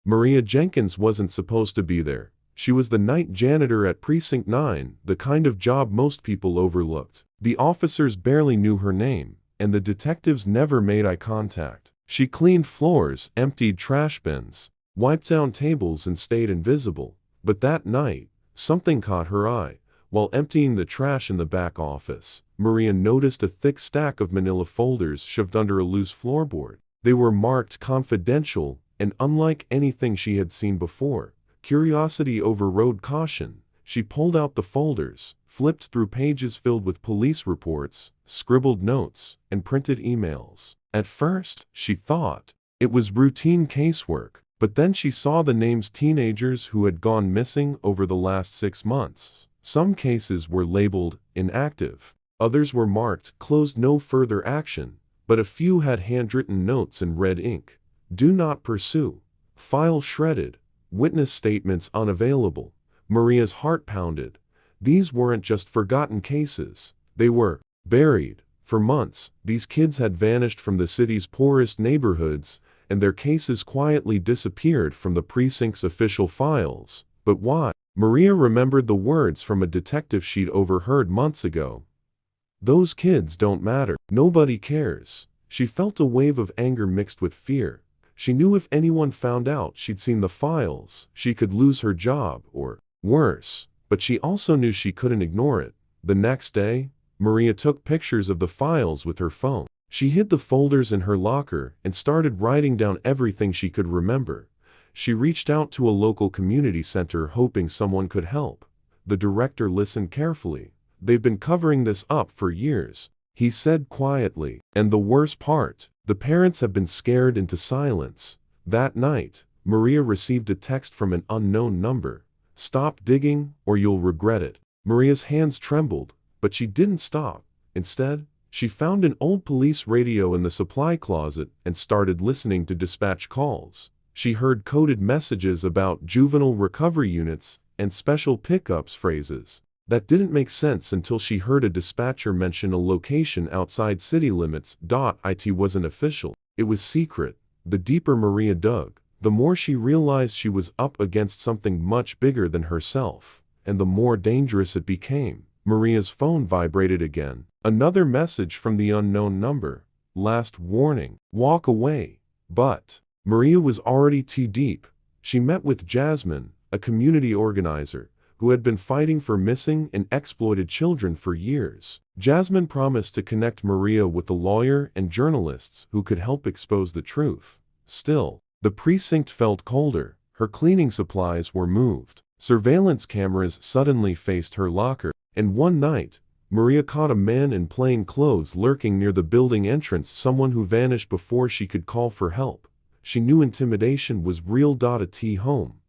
Maria Jenkins wasn't supposed to be there. She was the night janitor at Precinct 9, the kind of job most people overlooked. The officers barely knew her name, and the detectives never made eye contact. She cleaned floors, emptied trash bins, wiped down tables and stayed invisible. But that night, something caught her eye. While emptying the trash in the back office, Maria noticed a thick stack of manila folders shoved under a loose floorboard. They were marked confidential, and unlike anything she had seen before. Curiosity overrode caution. She pulled out the folders, flipped through pages filled with police reports, scribbled notes, and printed emails. At first, she thought it was routine casework, but then she saw the names teenagers who had gone missing over the last 6 months. Some cases were labeled inactive. Others were marked closed, no further action, but a few had handwritten notes in red ink. Do not pursue. File shredded. Witness statements unavailable. Maria's heart pounded. These weren't just forgotten cases. They were buried. For months, these kids had vanished from the city's poorest neighborhoods, and their cases quietly disappeared from the precinct's official files. But why? Maria remembered the words from a detective she'd overheard months ago. Those kids don't matter. Nobody cares. She felt a wave of anger mixed with fear. She knew if anyone found out she'd seen the files, she could lose her job, or worse. But she also knew she couldn't ignore it. The next day, Maria took pictures of the files with her phone. She hid the folders in her locker and started writing down everything she could remember. She reached out to a local community center hoping someone could help. The director listened carefully. They've been covering this up for years, he said quietly. And the worst part, the parents have been scared into silence. That night, Maria received a text from an unknown number. Stop digging, or you'll regret it. Maria's hands trembled, but she didn't stop. Instead, she found an old police radio in the supply closet and started listening to dispatch calls. She heard coded messages about juvenile recovery units and special pickups phrases. That didn't make sense until she heard a dispatcher mention a location outside city limits. It wasn't official. It was secret. The deeper Maria dug, the more she realized she was up against something much bigger than herself, and the more dangerous it became. Maria's phone vibrated again. Another message from the unknown number. Last warning. Walk away. But Maria was already too deep. She met with Jasmine, a community organizer, who had been fighting for missing and exploited children for years. Jasmine promised to connect Maria with a lawyer and journalists who could help expose the truth. Still, the precinct felt colder. Her cleaning supplies were moved. Surveillance cameras suddenly faced her locker. And one night, Maria caught a man in plain clothes lurking near the building entrance, someone who vanished before she could call for help. She knew intimidation was real. At home,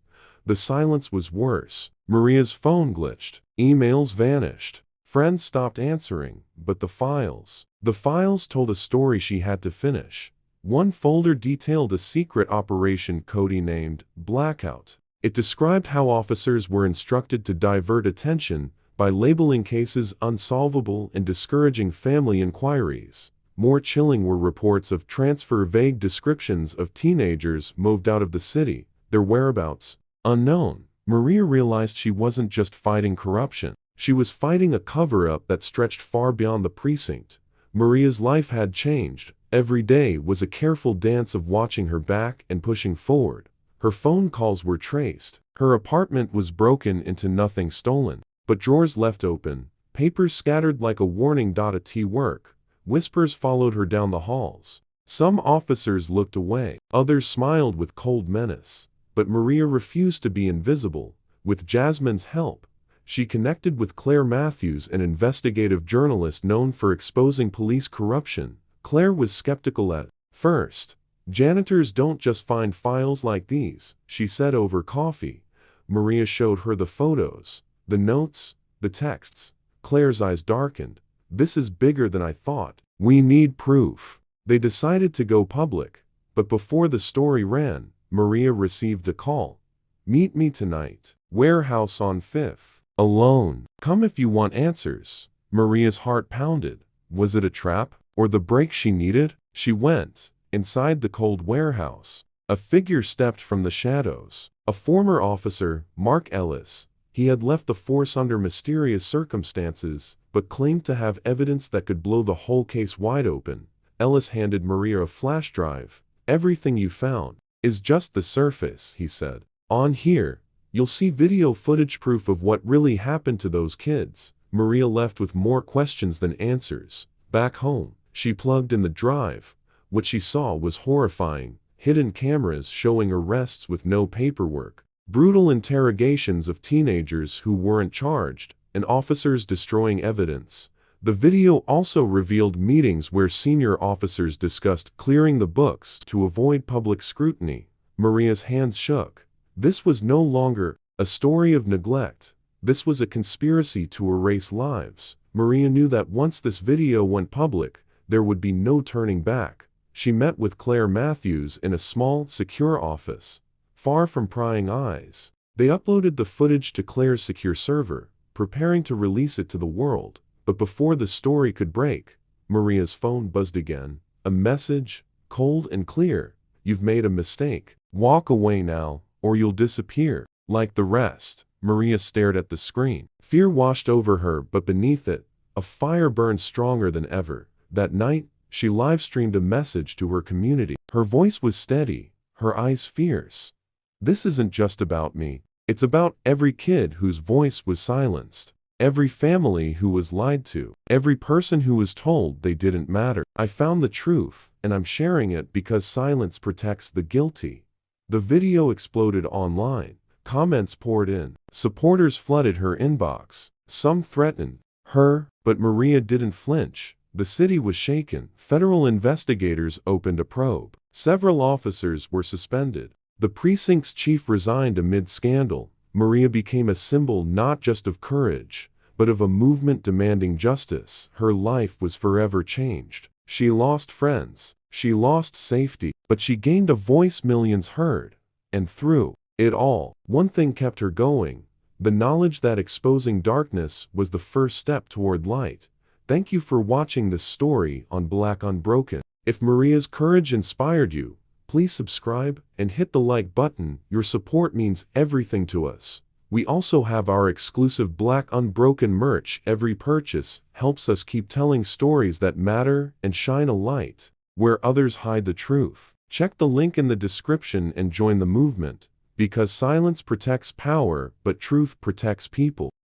the silence was worse. Maria's phone glitched. Emails vanished. Friends stopped answering. But the files told a story she had to finish. One folder detailed a secret operation Cody named Blackout. It described how officers were instructed to divert attention by labeling cases unsolvable and discouraging family inquiries. More chilling were reports of transfer, vague descriptions of teenagers moved out of the city, their whereabouts unknown. Maria realized she wasn't just fighting corruption. She was fighting a cover-up that stretched far beyond the precinct. Maria's life had changed. Every day was a careful dance of watching her back and pushing forward. Her phone calls were traced. Her apartment was broken into, nothing stolen, but drawers left open, papers scattered like a warning. At work, whispers followed her down the halls. Some officers looked away. Others smiled with cold menace. But Maria refused to be invisible. With Jasmine's help, she connected with Claire Matthews, an investigative journalist known for exposing police corruption. Claire was skeptical at first. Janitors don't just find files like these, she said over coffee. Maria showed her the photos, the notes, the texts. Claire's eyes darkened. This is bigger than I thought. We need proof. They decided to go public. But before the story ran, Maria received a call. Meet me tonight. Warehouse on 5th. Alone. Come if you want answers. Maria's heart pounded. Was it a trap, or the break she needed? She went. Inside the cold warehouse, A figure stepped from the shadows. A former officer, Mark Ellis. He had left the force under mysterious circumstances, but claimed to have evidence that could blow the whole case wide open. Ellis handed Maria a flash drive. "Everything you found is just the surface," he said. "On here, you'll see video footage proof of what really happened to those kids." Maria left with more questions than answers. Back home, she plugged in the drive. What she saw was horrifying. Hidden cameras showing arrests with no paperwork, brutal interrogations of teenagers who weren't charged, and officers destroying evidence. The video also revealed meetings where senior officers discussed clearing the books to avoid public scrutiny. Maria's hands shook. This was no longer a story of neglect. This was a conspiracy to erase lives. Maria knew that once this video went public, there would be no turning back. She met with Claire Matthews in a small, secure office, far from prying eyes. They uploaded the footage to Claire's secure server, preparing to release it to the world. But before the story could break, Maria's phone buzzed again. A message, cold and clear. "You've made a mistake. Walk away now, or you'll disappear like the rest." Maria stared at the screen. Fear washed over her, but beneath it, a fire burned stronger than ever. That night, she live-streamed a message to her community. Her voice was steady, her eyes fierce. "This isn't just about me. It's about every kid whose voice was silenced. Every family who was lied to. Every person who was told they didn't matter. I found the truth, and I'm sharing it because silence protects the guilty." The video exploded online. Comments poured in. Supporters flooded her inbox. Some threatened her, but Maria didn't flinch. The city was shaken. Federal investigators opened a probe. Several officers were suspended. The precinct's chief resigned amid scandal. Maria became a symbol not just of courage, but of a movement demanding justice. Her life was forever changed. She lost friends. She lost safety. But she gained a voice millions heard. And through it all, one thing kept her going. The knowledge that exposing darkness was the first step toward light. Thank you for watching this story on Black Unbroken. If Maria's courage inspired you, please subscribe and hit the like button. Your support means everything to us. We also have our exclusive Black Unbroken merch. Every purchase helps us keep telling stories that matter and shine a light where others hide the truth. Check the link in the description and join the movement, because silence protects power, but truth protects people.